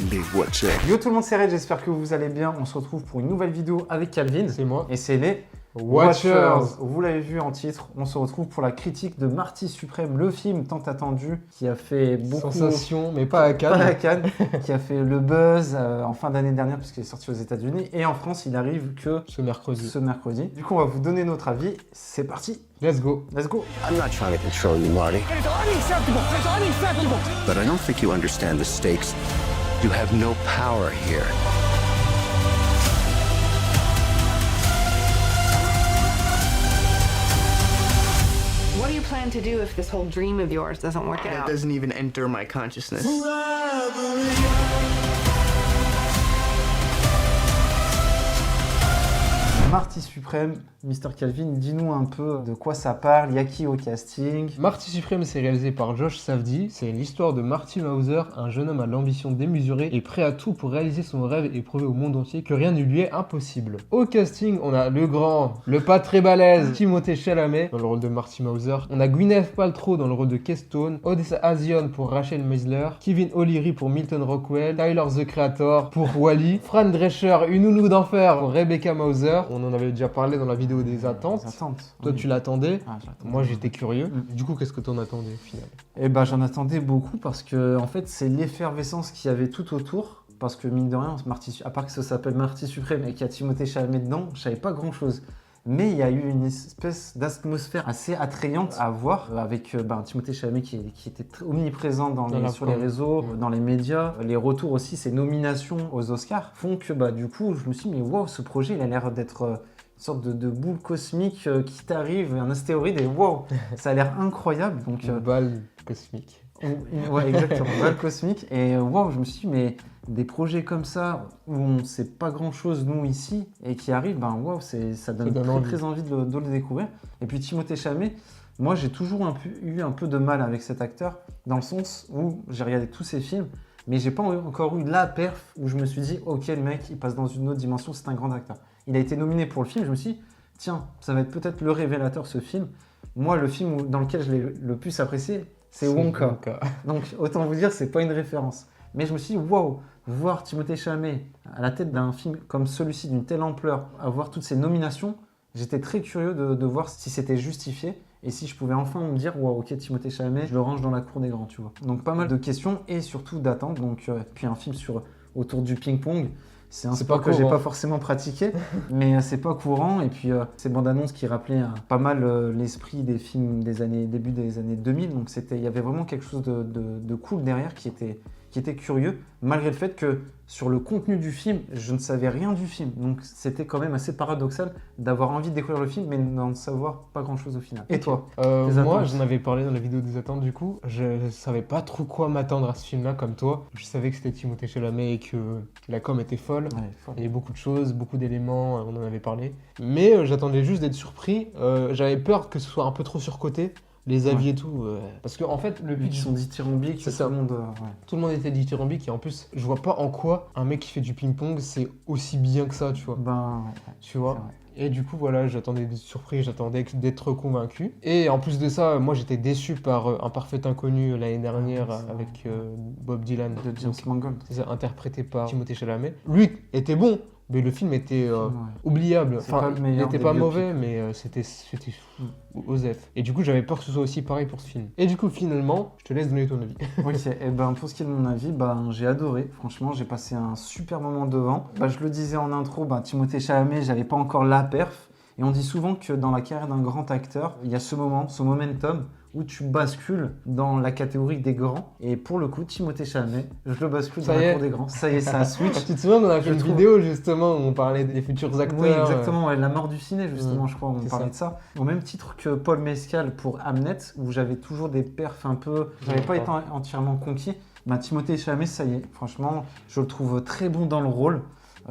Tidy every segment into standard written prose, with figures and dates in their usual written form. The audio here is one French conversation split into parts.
Big Watcher. Yo tout le monde, c'est Red, j'espère que vous allez bien. On se retrouve pour une nouvelle vidéo avec Calvin. C'est moi. Et c'est les Watchers. Vous l'avez vu en titre, on se retrouve pour la critique de Marty Suprême, le film tant attendu qui a fait beaucoup... Sensation, mais pas à Cannes. Pas à Cannes, qui a fait le buzz en fin d'année dernière puisqu'il est sorti aux États-Unis. Et en France, il arrive que Ce mercredi. Du coup, on va vous donner notre avis. C'est parti. Let's go. Let's go. I'm not trying to control you, Marty. It's unacceptable! It's unacceptable! But I don't think you understand the stakes. You have no power here. What do you plan to do if this whole dream of yours doesn't work It out? doesn't even enter my consciousness. Marty Suprême, Mr. Calvin, dis-nous un peu de quoi ça parle, il y a qui au casting? Marty Suprême, c'est réalisé par Josh Safdie. C'est l'histoire de Marty Mauser, un jeune homme à l'ambition démesurée et prêt à tout pour réaliser son rêve et prouver au monde entier que rien ne lui est impossible. Au casting, on a le grand, le pas très balèze, Timothée Chalamet dans le rôle de Marty Mauser. On a Gwyneth Paltrow dans le rôle de Keystone, Odessa Hazion pour Rachel Meisler, Kevin O'Leary pour Milton Rockwell, Tyler the Creator pour Wally, Fran Drescher, une nounou d'enfer pour Rebecca Mauser. On en avait déjà parlé dans la vidéo des attentes. Toi, oui. tu l'attendais. Ah, je l'attendais. Moi, j'étais curieux. Mm. Du coup, qu'est-ce que t'en attendais au final? Eh ben, j'en attendais beaucoup parce que en fait, c'est l'effervescence qu'il y avait tout autour. Parce que mine de rien, à part que ça s'appelle Marty Suprême et qu'il y a Timothée Chalamet dedans, je savais pas grand-chose. Mais il y a eu une espèce d'atmosphère assez attrayante à voir avec Timothée Chalamet qui était omniprésent sur les réseaux, dans les médias. Les retours aussi, ses nominations aux Oscars font que du coup, je me suis dit, mais wow, ce projet, il a l'air d'être une sorte de boule cosmique qui t'arrive, un astéroïde, et wow, ça a l'air incroyable. Donc, Une balle cosmique. ouais, exactement, balle cosmique. Et wow, je me suis dit, mais des projets comme ça, où on ne sait pas grand-chose, nous, ici, et qui arrivent, wow, ça donne très envie de le découvrir. Et puis Timothée Chalamet, moi, j'ai toujours eu un peu de mal avec cet acteur, dans le sens où j'ai regardé tous ses films, mais j'ai pas encore eu la perf où je me suis dit, ok, le mec, il passe dans une autre dimension, c'est un grand acteur. Il a été nominé pour le film, je me suis dit, tiens, ça va être peut-être le révélateur, ce film. Moi, le film dans lequel je l'ai le plus apprécié, c'est Wonka. Donc, autant vous dire, c'est pas une référence. Mais je me suis dit, waouh, voir Timothée Chalamet à la tête d'un film comme celui-ci, d'une telle ampleur, avoir toutes ces nominations, j'étais très curieux de voir si c'était justifié et si je pouvais enfin me dire, waouh, ok, Timothée Chalamet, je le range dans la cour des grands, tu vois. Donc, pas mal de questions et surtout d'attentes. Donc, puis un film autour du ping-pong. C'est un sport que j'ai pas forcément pratiqué, mais c'est pas courant. Et puis ces bandes annonces qui rappelaient pas mal l'esprit des films début des années 2000. Donc il y avait vraiment quelque chose de cool derrière qui était curieux, malgré le fait que sur le contenu du film, je ne savais rien du film. Donc c'était quand même assez paradoxal d'avoir envie de découvrir le film, mais d'en savoir pas grand-chose au final. Et toi? Moi, j'en avais parlé dans la vidéo des attentes, du coup. Je savais pas trop quoi m'attendre à ce film-là, comme toi. Je savais que c'était Timothée Chalamet et que la com était folle. Ouais, folle. Il y avait beaucoup de choses, beaucoup d'éléments, on en avait parlé. Mais j'attendais juste d'être surpris. J'avais peur que ce soit un peu trop surcoté. Les avis et tout, parce que en fait le pitch, ils sont dithyrambiques, c'est ça. Tout le monde était dithyrambique et en plus je vois pas en quoi un mec qui fait du ping-pong c'est aussi bien que ça, tu vois. Tu vois. Et du coup voilà, j'attendais d'être surpris, j'attendais d'être convaincu. Et en plus de ça, moi j'étais déçu par Un Parfait Inconnu l'année dernière avec Bob Dylan, de James Mangold. C'est ça, interprété par Timothée Chalamet. Lui était bon. Mais le film était oubliable. Enfin, il n'était pas mauvais, mais c'était osef. Et du coup, j'avais peur que ce soit aussi pareil pour ce film. Et du coup, finalement, je te laisse donner ton avis. Ok, et pour ce qui est de mon avis, j'ai adoré. Franchement, j'ai passé un super moment devant. Je le disais en intro, Timothée Chalamet, j'avais pas encore la perf. Et on dit souvent que dans la carrière d'un grand acteur, il y a ce momentum où tu bascules dans la catégorie des grands. Et pour le coup, Timothée Chalamet, je le bascule dans la cour des grands. Ça y est, ça a switch. Tu te souviens qu'on a fait une vidéo justement où on parlait des futurs acteurs. Oui, exactement. La mort du ciné, justement, je crois, on parlait de ça. Au même titre que Paul Mescal pour Hamnet, où j'avais toujours des perfs un peu... J'avais pas été entièrement conquis. Timothée Chalamet, ça y est, franchement, je le trouve très bon dans le rôle.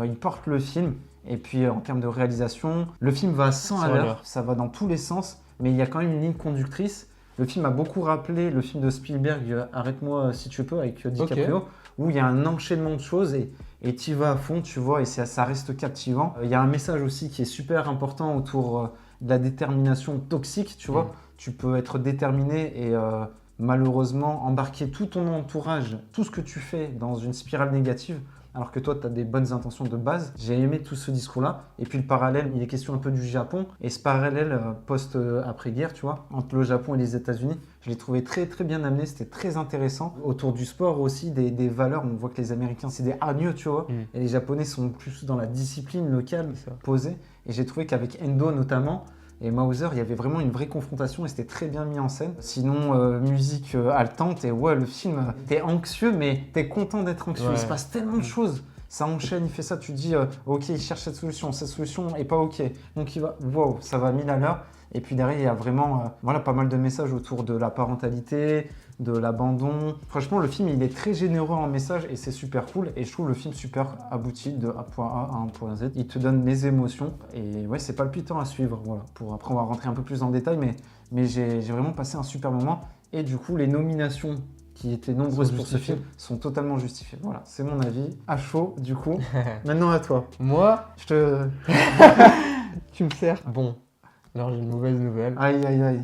Il porte le film. Et puis en termes de réalisation, le film va à 100 à l'heure, ça va dans tous les sens, mais il y a quand même une ligne conductrice. Le film a beaucoup rappelé le film de Spielberg, Arrête-moi si tu peux, avec DiCaprio, où il y a un enchaînement de choses et tu y vas à fond, tu vois, et ça reste captivant. Il y a un message aussi qui est super important autour de la détermination toxique, tu vois. Tu peux être déterminé et malheureusement embarquer tout ton entourage, tout ce que tu fais dans une spirale négative, alors que toi, tu as des bonnes intentions de base. J'ai aimé tout ce discours-là. Et puis le parallèle, il est question un peu du Japon. Et ce parallèle post-après-guerre, tu vois, entre le Japon et les États-Unis, je l'ai trouvé très, très bien amené. C'était très intéressant. Autour du sport aussi, des valeurs. On voit que les Américains, c'est des hargneux, tu vois. Et les Japonais sont plus dans la discipline, le calme, posé. Et j'ai trouvé qu'avec Endo notamment, et Mauser, il y avait vraiment une vraie confrontation et c'était très bien mis en scène. Sinon, musique haletante et ouais, le film, t'es anxieux, mais t'es content d'être anxieux. Ouais. Il se passe tellement de choses. Ça enchaîne, il fait ça, tu te dis, ok, il cherche cette solution est pas ok. Donc il va, wow, ça va 1000 à l'heure. Et puis derrière, il y a vraiment voilà, pas mal de messages autour de la parentalité, de l'abandon. Franchement, le film, il est très généreux en messages et c'est super cool. Et je trouve le film super abouti de point A à un point Z. Il te donne les émotions et ouais, c'est palpitant à suivre. Voilà. Après, on va rentrer un peu plus dans le détail, mais j'ai vraiment passé un super moment. Et du coup, les nominations qui étaient nombreuses pour ce film sont totalement justifiées. Voilà, c'est mon avis. À chaud, du coup. Maintenant, à toi. Moi, tu me sers. Bon, alors j'ai une mauvaise nouvelle. Aïe, aïe, aïe.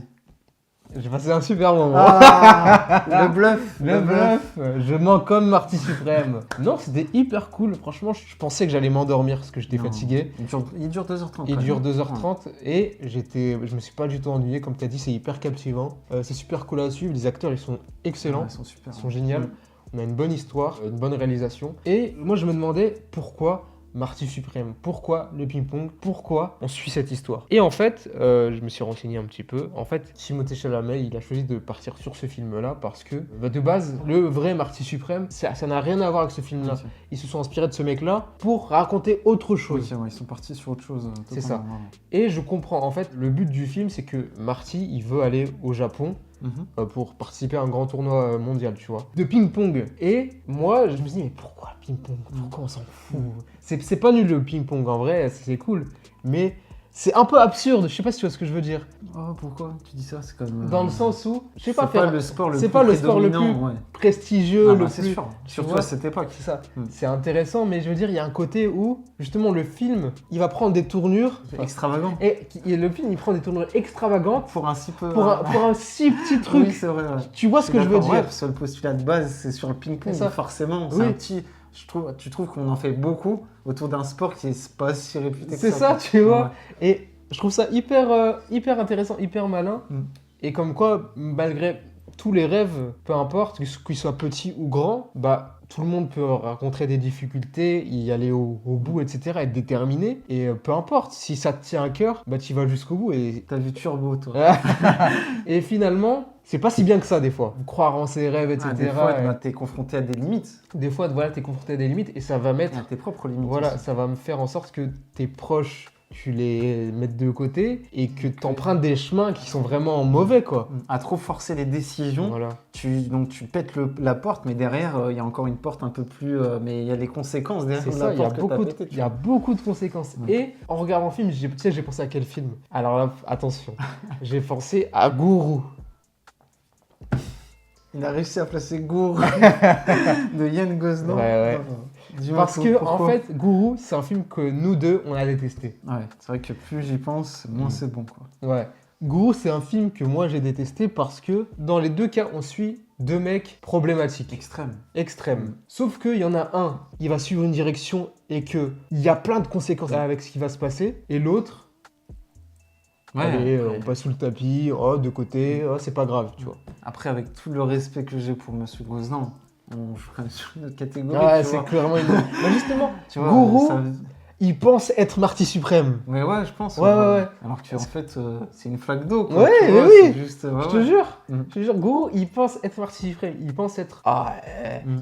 J'ai passé un super moment. Ah, le bluff. Le bluff, je mens comme Marty Suprême. Non, c'était hyper cool. Franchement, je pensais que j'allais m'endormir parce que j'étais fatigué. Il dure 2h30. Il dure 2h30 et je me suis pas du tout ennuyé. Comme tu as dit, c'est hyper captivant. C'est super cool à suivre. Les acteurs, ils sont excellents. Ouais, ils sont super. Ils sont géniaux. On a une bonne histoire, une bonne réalisation. Et moi, je me demandais pourquoi Marty Suprême, pourquoi le ping-pong, pourquoi on suit cette histoire. Et en fait, je me suis renseigné un petit peu. En fait, Timothée Chalamet, il a choisi de partir sur ce film-là parce que, de base, le vrai Marty Suprême, ça n'a rien à voir avec ce film-là. Okay. Ils se sont inspirés de ce mec-là pour raconter autre chose. Okay, ouais, ils sont partis sur autre chose. C'est ça. Et je comprends. En fait, le but du film, c'est que Marty, il veut aller au Japon pour participer à un grand tournoi mondial, tu vois, de ping-pong. Et moi, je me dis, mais pourquoi le ping-pong? Pourquoi on s'en fout? C'est pas nul le ping-pong, en vrai, c'est cool. Mais c'est un peu absurde, je sais pas si tu vois ce que je veux dire. Oh, pourquoi tu dis ça? C'est comme... Dans le sens où, je sais pas, c'est pas le sport le c'est plus pas le sport le plus prédominant, ouais. prestigieux, Ah bah, le c'est plus... sûr. Surtout vois, à cette époque. C'est ça. C'est intéressant, mais je veux dire, il y a un côté où, justement, le film, il va prendre des tournures... Extravagant. Et le film, il prend des tournures extravagantes pour un si peu... pour un si petit truc. Oui, c'est vrai. Ouais. Tu vois ce que je veux dire? Ouais, parce que le postulat de base, c'est sur le ping-pong. Forcément, c'est un petit... Tu trouves qu'on en fait beaucoup autour d'un sport qui est pas si réputé que ça. C'est ça, tu vois. Et je trouve ça hyper intéressant, hyper malin. Et comme quoi, malgré tous les rêves, peu importe, qu'ils soient petits ou grands, bah, tout le monde peut rencontrer des difficultés, y aller au bout, etc., être déterminé. Et peu importe, si ça te tient à cœur, bah, tu vas jusqu'au bout. Et t'as vu Turbo, toi. Et finalement, c'est pas si bien que ça, des fois. Croire en ses rêves, etc. Des fois, t'es confronté à des limites. Des fois, voilà, t'es confronté à des limites et ça va mettre... À tes propres limites. Voilà, aussi. ça va me faire en sorte que tes proches, tu les mettes de côté et que t'empruntes des chemins qui sont vraiment mauvais, quoi. À trop forcer les décisions, voilà. tu pètes la porte, mais derrière, il y a encore une porte un peu plus... mais il y a les conséquences derrière C'est la ça, porte il y a beaucoup de conséquences. Et en regardant le film, j'ai pensé à quel film? Alors là, attention, j'ai pensé à Gourou. Il a réussi à placer Gourou de Yann Gozlan. Ouais. Parce que, en fait, Gourou, c'est un film que nous deux, on a détesté. Ouais, c'est vrai que plus j'y pense, moins c'est bon, quoi. Ouais. Gourou, c'est un film que moi j'ai détesté parce que dans les deux cas, on suit deux mecs problématiques. Extrêmes. Sauf qu'il y en a un, il va suivre une direction et qu'il y a plein de conséquences avec ce qui va se passer. Et l'autre, allez, on passe sous le tapis, de côté, c'est pas grave, tu vois. Après, avec tout le respect que j'ai pour Monsieur Gozlan, on joue quand même sur une autre catégorie. Ouais, c'est clairement une... Mais justement, tu vois, Gourou, il pense être Marty Suprême. Mais ouais, je pense. Ouais. Alors qu'en fait, c'est une flaque d'eau, quoi. Ouais, tu vois, oui. Juste, je te jure, Gourou, il pense être Marty Suprême. Il pense être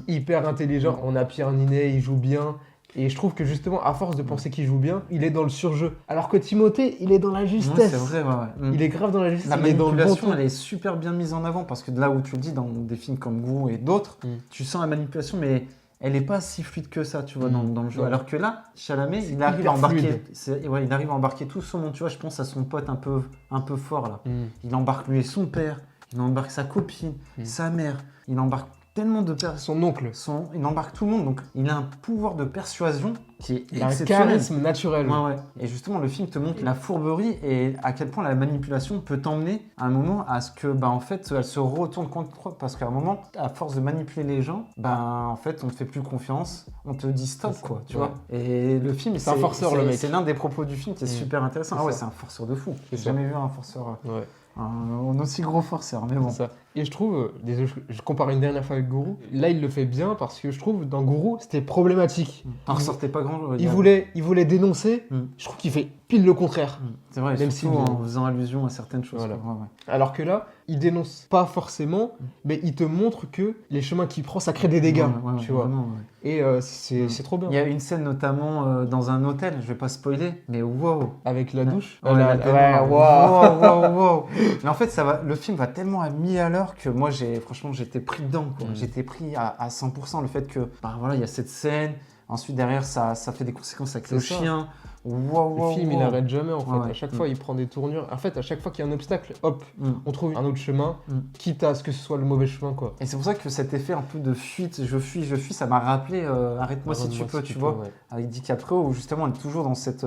hyper intelligent. On a Pierre Ninet, il joue bien. Et je trouve que justement, à force de penser qu'il joue bien, il est dans le surjeu. Alors que Timothée, il est dans la justesse. Ouais, c'est vrai, ouais. Il est grave dans la justesse. La il est dans le manipulation, bon ton. elle est super bien mise en avant parce que de là où tu le dis, dans des films comme Gourou et d'autres, tu sens la manipulation, mais elle n'est pas si fluide que ça, tu vois, dans le jeu. Ouais. Alors que là, Chalamet, il arrive à embarquer tout son monde. Tu vois, je pense à son pote un peu fort là. Il embarque lui et son père, il embarque sa copine, sa mère, il embarque tellement de personnes. Son oncle. Il embarque tout le monde, donc il a un pouvoir de persuasion qui est Il a un exceptionnel. charisme naturel. Ouais, ouais. Et justement, le film te montre la fourberie et à quel point la manipulation peut t'emmener à un moment à ce que, en fait, elle se retourne contre toi. Parce qu'à un moment, à force de manipuler les gens, en fait, on te fait plus confiance, on te dit stop, quoi, tu vois. Et le film, C'est un forceur, le mec. C'est l'un des propos du film qui est super intéressant. Ah ouais, ça. c'est un forceur de fou. J'ai ça. jamais vu un forceur, Ouais. un aussi gros forceur, mais bon. C'est ça. Et je trouve, désolé, je compare une dernière fois avec Guru, là il le fait bien parce que je trouve dans Guru c'était problématique. On ressortait pas grand chose. Il voulait dénoncer, je trouve qu'il fait pile le contraire. C'est vrai, Même surtout si- en faisant allusion à certaines choses. Voilà. quoi. Ouais, ouais. Alors que là, il dénonce pas forcément, mais il te montre que les chemins qu'il prend, ça crée des dégâts, Ouais, tu vois. vraiment, ouais. Et c'est trop bien. Il y a une scène notamment dans un hôtel, je vais pas spoiler, mais wow. Avec la douche. Ouais, la- ouais, waouh. wow. Mais en fait, le film va tellement à 1000 à l'heure que moi, franchement, j'étais pris dedans. Quoi. J'étais pris à 100%. Le fait que, voilà, il y a cette scène. Ensuite, derrière, ça fait des conséquences avec le C'est ça. chien. Le film, il n'arrête jamais en fait. Ouais. À chaque fois, il prend des tournures. En fait, à chaque fois qu'il y a un obstacle, hop, Mm. on trouve un autre chemin, quitte à ce que ce soit le mauvais chemin, quoi. Et c'est pour ça que cet effet un peu de fuite, je fuis, ça m'a rappelé Arrête-moi si tu peux, tu vois, ouais. avec DiCaprio, où justement, on est toujours dans cette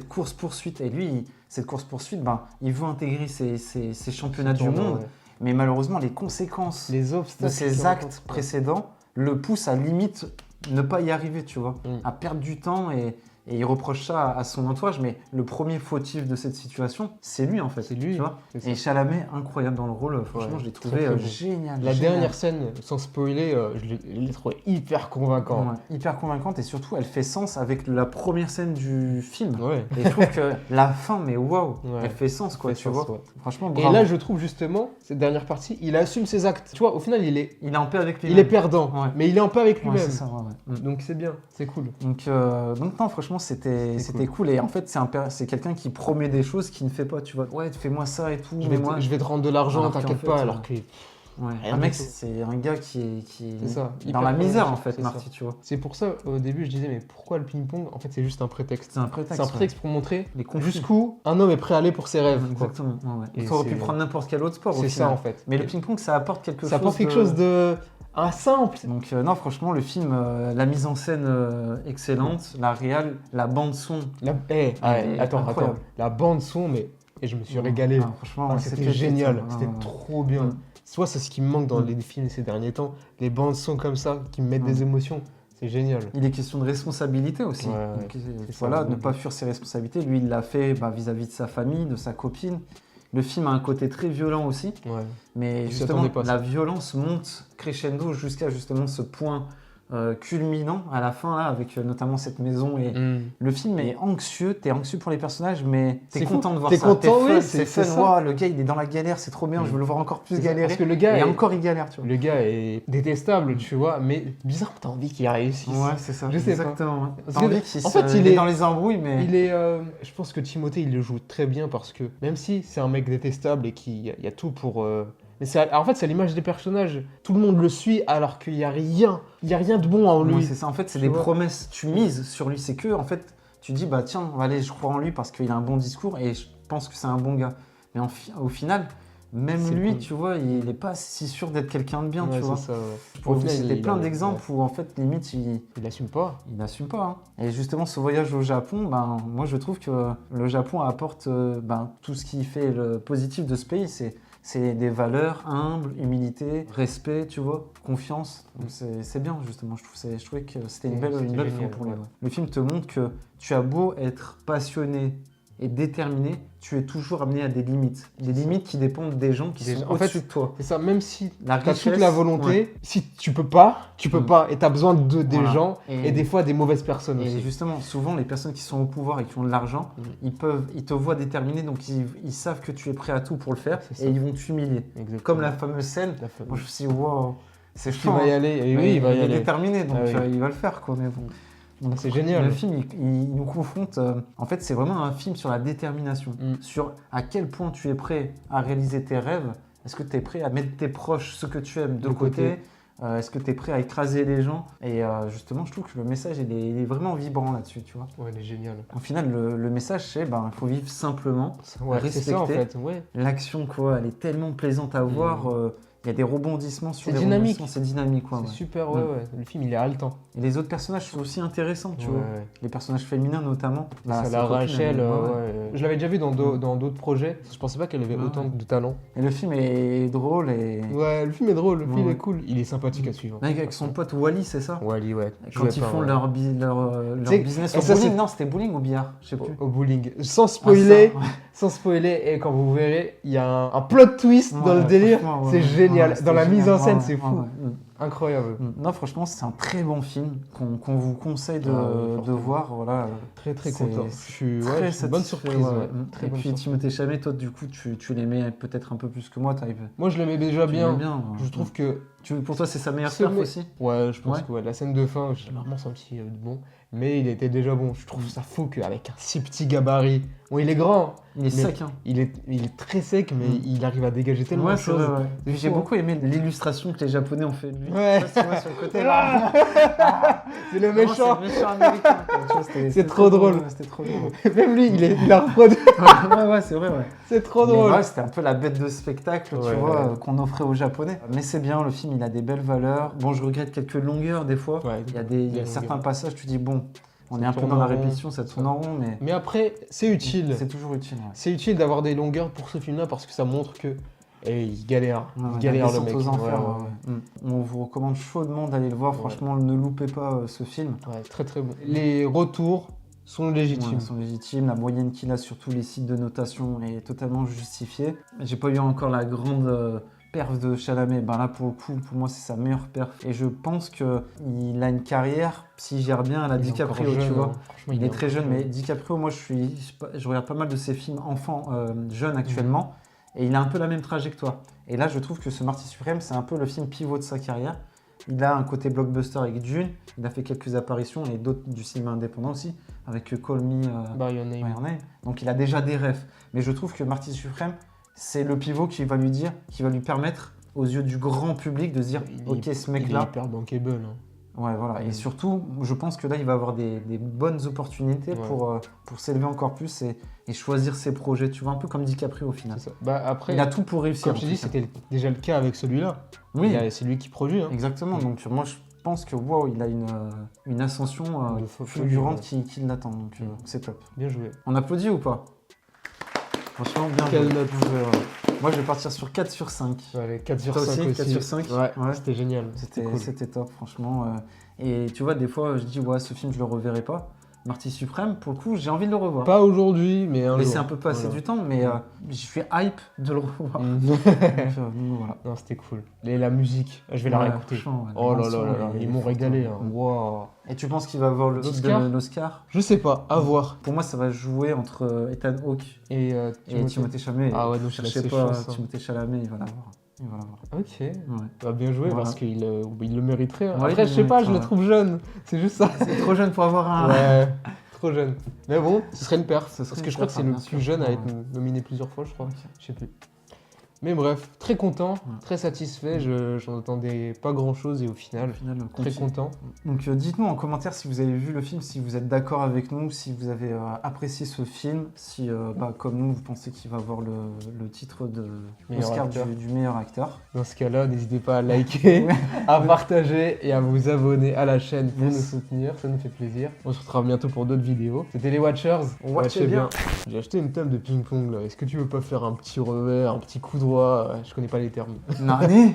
course-poursuite. Et lui, cette course-poursuite, il veut intégrer ces championnats du Tournant, monde. ouais. Mais malheureusement, les conséquences Les de obstacles. ses qu'il actes rencontre, ouais. précédents le poussent à limite ne pas y arriver, tu vois, Mm. à perdre du temps et il reproche ça à son entourage. Mais le premier fautif de cette situation, c'est lui en fait. C'est lui, tu vois. c'est ça. Et Chalamet, incroyable dans le rôle. Franchement, Ouais, je l'ai très, trouvé très bon. génial. La génial. dernière scène, sans spoiler, je l'ai trouvé hyper convaincant. Ouais, hyper convaincante et surtout, elle fait sens avec la première scène du film. Ouais. Et je trouve que la fin, mais waouh, Ouais. elle fait sens quoi, Fait tu sens, vois. ouais. Franchement, Et bravo. là, je trouve justement, cette dernière partie, il assume ses actes. Tu vois, au final, il est il est en paix avec lui. Il est perdant, Ouais. mais il est en paix avec Ouais, lui-même. c'est ça, ouais, ouais. Donc c'est bien, c'est cool. Donc non, franchement, c'était cool. Et en fait, c'est quelqu'un qui promet des choses qu'il ne fait pas, tu vois. Ouais, fais-moi ça et tout. Je mais vais, moi, te, je vais te rendre de l'argent, Alors qu'en t'inquiète fait, pas, alors que... ouais. rien Un mec, du tout. c'est un gars qui est C'est ça, dans hyper la misère, en problématique, fait, c'est Marty, ça. tu vois. C'est pour ça, au début, je disais, mais pourquoi le ping-pong? En fait, c'est juste un prétexte. C'est un prétexte. C'est un prétexte pour montrer Les conflits. jusqu'où un homme est prêt à aller pour ses rêves. quoi. Exactement. Ouais, ouais. Et Il aurait pu c'est- prendre n'importe quel autre sport. au C'est final. ça, en fait. Mais le ping-pong, ça apporte quelque chose. Ça apporte quelque chose de... un simple. Donc non, franchement, le film, la mise en scène excellente, la réal, la bande son. Attends. incroyable. La bande son, mais... Et je me suis régalé. Ah, franchement, Ah, ouais, c'était génial, putain, c'était ouais, ouais. trop bien. Mm. Soit c'est ce qui me manque dans les films ces derniers temps, les bandes son comme ça, qui me mettent des émotions. C'est génial. Il est question de responsabilité aussi. Ouais, Donc, ouais. voilà, ça, ne oui. pas fuir ses responsabilités. Lui, il l'a fait vis-à-vis de sa famille, de sa copine. Le film a un côté très violent aussi, Ouais. mais Il justement, s'attendait pas à ça. la violence monte crescendo jusqu'à justement ce point culminant à la fin, là, avec notamment cette maison. Et le film est anxieux, t'es anxieux pour les personnages, mais t'es C'est content fou. de voir T'es ça. content, fun, oui, c'est c'est fun. ça. Waouh, le gars, il est dans la galère, c'est trop bien, je veux le voir encore plus C'est ça, galérer. parce que le gars et est- encore, il galère, tu vois. Le gars est détestable, tu vois, mais bizarre, t'as envie qu'il réussisse. Ouais, c'est ça. Je sais exactement. Ouais. Parce T'as que, envie qu'il en fait, il est dans les embrouilles, mais Il est, je pense que Timothée, il le joue très bien parce que même si c'est un mec détestable et qu'il y a tout pour... Mais en fait, c'est l'image des personnages. Tout le monde le suit alors qu'il n'y a rien. Il n'y a rien de bon en lui. Ouais, c'est ça. En fait, c'est Tu des vois. promesses. Tu mises sur lui. C'est que, en fait, tu dis, bah tiens, allez, je crois en lui parce qu'il a un bon discours et je pense que c'est un bon gars. Mais au final, même C'est lui, cool. tu vois, il n'est pas si sûr d'être quelqu'un de bien, Ouais, tu vois. c'est ça, ouais. Pour Au vous final, citer il plein a- d'exemples où, en fait, limite, il Il assume pas. n'assume pas. Hein. Et justement, ce voyage au Japon, ben, moi, je trouve que le Japon apporte tout ce qui fait le positif de ce pays. C'est des valeurs humbles, humilité, respect, tu vois, confiance. Donc c'est bien, justement. Je trouvais que c'était une belle C'était fin génial, pour lui. ouais. Ouais. Le film te montre que tu as beau être passionné et déterminé, tu es toujours amené à des limites. Des limites qui dépendent des gens qui sont En fait, au-dessus de toi. C'est ça, même si La t'as richesse, toute la volonté, ouais. si tu peux pas, Mm. et t'as besoin des Voilà. gens Et- et des fois des mauvaises personnes Et aussi. justement, souvent, les personnes qui sont au pouvoir et qui ont de l'argent, ils te voient déterminé, donc ils savent que tu es prêt à tout pour le faire C'est ça. et ils vont t'humilier. Exactement. Comme la fameuse scène, La fameuse. moi je me suis dit, wow, c'est Il chaud. va y hein. aller, et Mais oui, il va y est aller. déterminé, donc Ah oui. il va le faire, quoi. Mais bon. Donc, C'est génial. Le film, il nous confronte. En fait, c'est vraiment un film sur la détermination, sur à quel point tu es prêt à réaliser tes rêves. Est-ce que tu es prêt à mettre tes proches, ceux que tu aimes, de côté? Est-ce que tu es prêt à écraser les gens? Et justement, je trouve que le message, il est vraiment vibrant là-dessus, tu vois. Ouais, il est génial. Au final, le message, c'est il faut vivre simplement, Ouais, c'est ça en respecter. fait. Ouais. L'action, quoi, elle est tellement plaisante à voir. Il y a des rebondissements sur C'est des dynamique. rebondissements, c'est dynamique, quoi. C'est Ouais. super, ouais, Mm. ouais. Le film, il est haletant. Et les autres personnages sont aussi intéressants, tu vois. Ouais. Les personnages féminins, notamment. Bah, Ça, ses la copines, Rachel, ouais. ouais. Je l'avais déjà vu dans d'autres projets. Je pensais pas qu'elle avait Ouais. autant de talent. Et le film est drôle et... Ouais, le film est drôle, le film Ouais. est cool. Il est sympathique à suivre. Avec son pote Wally, c'est ça? Wally, ouais. Quand ils font leur sais, business et au ça, bowling, c'est- non, c'était bowling ou billard, je sais plus. Au bowling. Sans spoiler, Ah, ça, ouais. sans spoiler, et quand vous verrez, il y a un plot twist dans le Ouais, délire. franchement, ouais, C'est ouais. génial. Ouais, c'était Dans la mise en génial. scène, Ouais, c'est ouais, fou. ouais. Incroyable. Non, franchement, c'est un très bon film qu'on vous conseille Ah oui, de forcément. voir. Voilà. Très très C'est- content. Je suis Très ouais, c'est une bonne satisfait, surprise. ouais. Ouais. Mm. Très Et bonne puis surprise. Timothée Chalamet, toi, du coup, tu l'aimais peut-être un peu plus que moi. Moi, je l'aimais déjà Tu bien. l'aimais bien, ouais. Je trouve que Pour toi, c'est sa meilleure Ce perf mec- aussi. ouais, je pense Ouais. que ouais, la scène de fin, j'ai vraiment senti bon, mais il était déjà bon. Je trouve ça fou qu'avec un si petit gabarit, bon, il est grand, Il est Mais- sec, hein. il est très sec, mais Mm. il arrive à dégager tellement Ouais, de c'est choses. vrai, ouais. Des J'ai fois. beaucoup aimé l'illustration que les Japonais ont fait de lui. Ouais. Je sais pas si tu vois sur le côté là. C'est le Vraiment, méchant. C'est le méchant américain. quoi. Tu vois, c'était trop drôle. Ouais, c'était trop drôle. Même lui, il a reproduit. Ouais, c'est vrai, ouais. C'est trop Mais drôle. ouais, c'était un peu la bête de spectacle, Ouais, tu vois, ouais. qu'on offrait aux Japonais. Mais c'est bien, le film, il a des belles valeurs. Bon, je regrette quelques longueurs des fois. Ouais, Il y a des certains longueurs. passages, tu dis, bon, on est un peu tourne dans la en rond. répétition, ça tourne en rond, mais Mais après, c'est utile. c'est toujours utile. Ouais. C'est utile d'avoir des longueurs pour ce film-là parce que ça montre que il galère. Ouais, Il galère la le descente mec. aux enfers, Ouais, ouais. On vous recommande chaudement d'aller le voir. Ouais. Franchement, ne loupez pas ce film. Ouais, très très bon. Les retours sont légitimes. Ouais, sont légitimes. La moyenne qu'il a sur tous les sites de notation est totalement justifiée. J'ai pas eu encore la grande perf de Chalamet. Ben là, pour le coup, pour moi, c'est sa meilleure perf. Et je pense qu'il a une carrière, s'il gère bien, à la Il est DiCaprio, encore jeune, tu vois. hein. Franchement, Il est très jeune, encore mais DiCaprio, moi, je regarde pas mal de ses films enfants, jeunes actuellement. Et il a un peu la même trajectoire. Et là, je trouve que ce Marty Suprême, c'est un peu le film pivot de sa carrière. Il a un côté blockbuster avec Dune. Il a fait quelques apparitions et d'autres du cinéma indépendant aussi, avec Call Me By Your Name. By Your Name. Donc il a déjà des rêves. Mais je trouve que Marty Suprême, c'est le pivot qui va lui permettre, aux yeux du grand public, de se dire ok, ce Il est mec-là. hyper bankable. Hein. Ouais, voilà. Et surtout, je pense que là, il va avoir des bonnes opportunités Ouais. pour s'élever encore plus et choisir ses projets. Tu vois, un peu comme DiCaprio au final. C'est ça. Bah, après, Il a tout pour réussir. comme je en dis, tout cas. c'était déjà le cas avec celui-là. Oui, C'est lui qui produit. Hein. exactement. Donc moi, je pense que wow, il a une ascension De faux fulgurante figure, qui l'attend. Donc c'est top. Bien joué. On applaudit ou pas? Franchement, bien Quelle joué. note? Bien joué, ouais. Moi, je vais partir sur 4 sur 5. Allez, 4 sur Toi 5 aussi, aussi. 4 sur 5? Ouais, Ouais. c'était génial. C'était C'était cool. top, franchement. Et tu vois, des fois, je dis, ouais, ce film, je le reverrai pas. Marty Suprême, pour le coup, j'ai envie de le revoir. Pas aujourd'hui, mais un jour. Laisser un peu passer Voilà. du temps, mais je suis hype de le revoir. Donc, voilà. Non, c'était cool. Et la musique, je vais la Ouais, réécouter. franchement, ouais, la Oh là chanson, là là, elle est ils m'ont forte, régalé. hein. Hein. Wow. Et tu penses qu'il va avoir le titre L'Oscar de l'Oscar? Je sais pas, à voir. Pour moi, ça va jouer entre Ethan Hawke Et et Timothée Chalamet. Ah ouais, donc il a cherchez ses pas chances, hein. Timothée Chalamet, il va l'avoir. Il va l'avoir. Ok. Ouais. Bah, bien joué Voilà. parce qu'il il le mériterait. hein. Ouais, Après, il je sais le pas, je le mériterait, trouve jeune. C'est juste ça. C'est trop jeune pour avoir un. Ouais, trop jeune. Mais bon, ce serait une perf. Ce serait Parce une que je crois que perf, c'est le bien plus sûr. jeune à être Ouais. nominé plusieurs fois, je crois. Ok. Je sais plus. Mais bref, très content, très satisfait. J'en attendais pas grand chose et au final, Au final, très continue. content. Donc dites-nous en commentaire si vous avez vu le film, si vous êtes d'accord avec nous, si vous avez apprécié ce film, si comme nous vous pensez qu'il va avoir le titre de Meilleur Oscar acteur. du meilleur acteur. Dans ce cas-là, n'hésitez pas à liker, à partager et à vous abonner à la chaîne pour Yes. nous soutenir, ça nous fait plaisir. On se retrouvera bientôt pour d'autres vidéos. C'était les Watchers. Watchez bien. J'ai acheté une table de ping-pong là. Est-ce que tu veux pas faire un petit revers, un petit coup droit? Je connais pas les termes. Nani